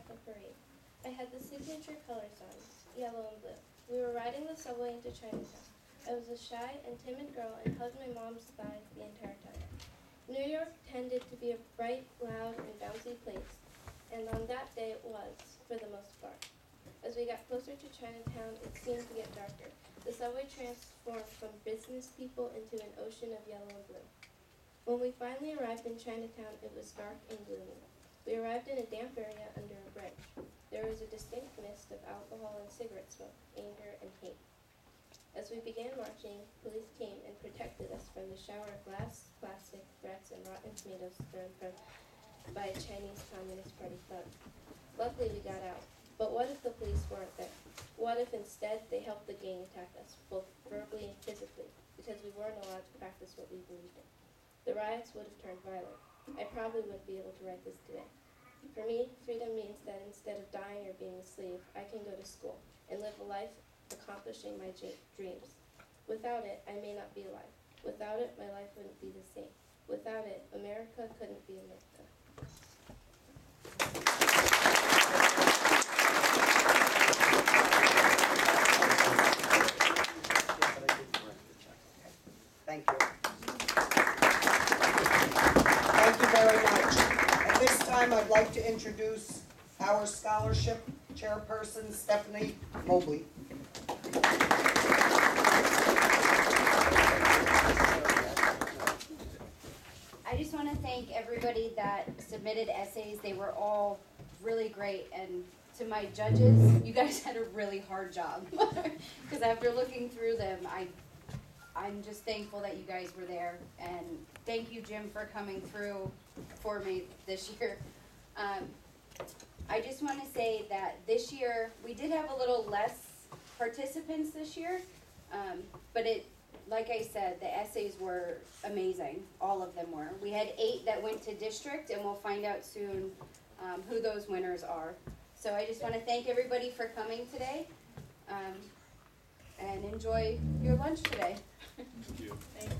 at the parade. I had the signature colors on, yellow and blue. We were riding the subway into Chinatown. I was a shy and timid girl and hugged my mom's thigh the entire time. New York tended to be a bright, loud, and bouncy place, and on that day it was, for the most part. As we got closer to Chinatown, it seemed to get darker. The subway transformed from business people into an ocean of yellow and blue. When we finally arrived in Chinatown, it was dark and gloomy. We arrived in a damp area under a bridge. There was a distinct mist of alcohol and cigarette smoke, anger and hate. As we began marching, police came and protected us from the shower of glass, plastic, threats, and rotten tomatoes thrown by a Chinese Communist Party thug. Luckily, we got out. But what if the police weren't there? What if instead they helped the gang attack us, both verbally and physically, because we weren't allowed to practice what we believed in? The riots would have turned violent. I probably wouldn't be able to write this today. For me, freedom means that instead of dying or being a slave, I can go to school and live a life accomplishing my dreams. Without it, I may not be alive. Without it, my life wouldn't be the same. Without it, America couldn't be America. Thank you. Thank you very much. At this time, I'd like to introduce our scholarship chairperson, Stephanie Mobley. I just want to thank everybody that submitted essays. They were all really great, and to my judges, you guys had a really hard job. Because after looking through them, I'm just thankful that you guys were there, and thank you, Jim, for coming through for me this year. I just want to say that this year, we did have a little less participants this year, but like I said, the essays were amazing. All of them were. We had 8 that went to district, and we'll find out soon who those winners are. So I just want to thank everybody for coming today, and enjoy your lunch today. Thank you. Thank you.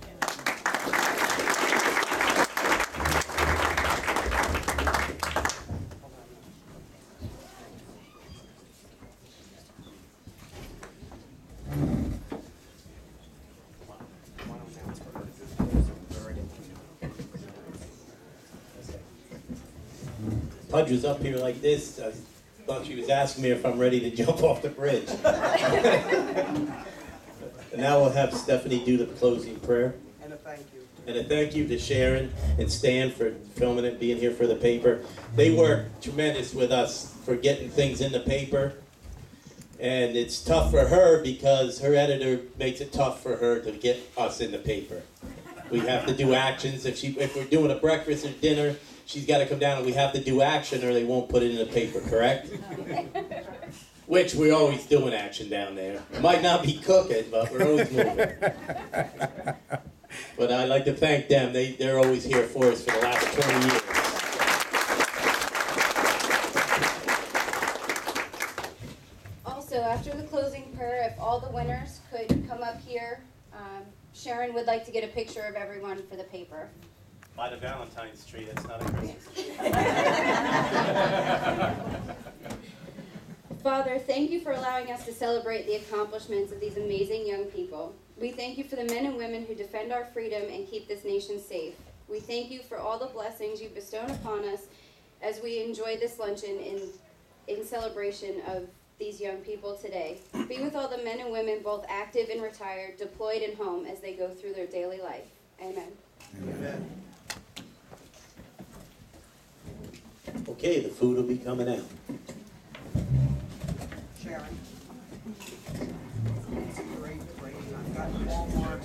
Pudge was up here like this. I thought she was asking me if I'm ready to jump off the bridge. And now we'll have Stephanie do the closing prayer. And a thank you. And a thank you to Sharon and Stan for filming it, being here for the paper. They worked tremendous with us for getting things in the paper. And it's tough for her because her editor makes it tough for her to get us in the paper. We have to do actions. If we're doing a breakfast or dinner, she's got to come down and we have to do action or they won't put it in the paper, correct? Which we're always doing action down there. It might not be cooking, but we're always moving. But I'd like to thank them. They're always here for us for the last 20 years. Also, after the closing prayer, if all the winners could come up here, Sharon would like to get a picture of everyone for the paper. By the Valentine's tree, that's not a Christmas tree. Father, thank you for allowing us to celebrate the accomplishments of these amazing young people. We thank you for the men and women who defend our freedom and keep this nation safe. We thank you for all the blessings you bestow upon us as we enjoy this luncheon in celebration of these young people today. Be with all the men and women, both active and retired, deployed and home as they go through their daily life. Amen. Amen. Okay, the food will be coming out. Sharon. It's great. I've got Walmart.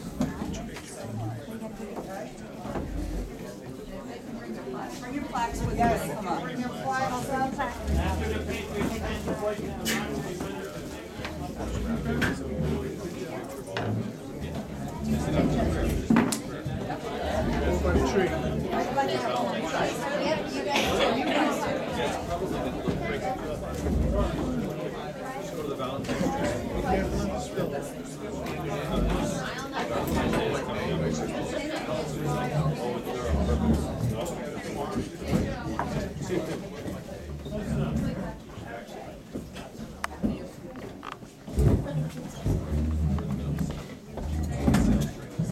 Bring your plaques with you. Yes, come on. Bring your plaques.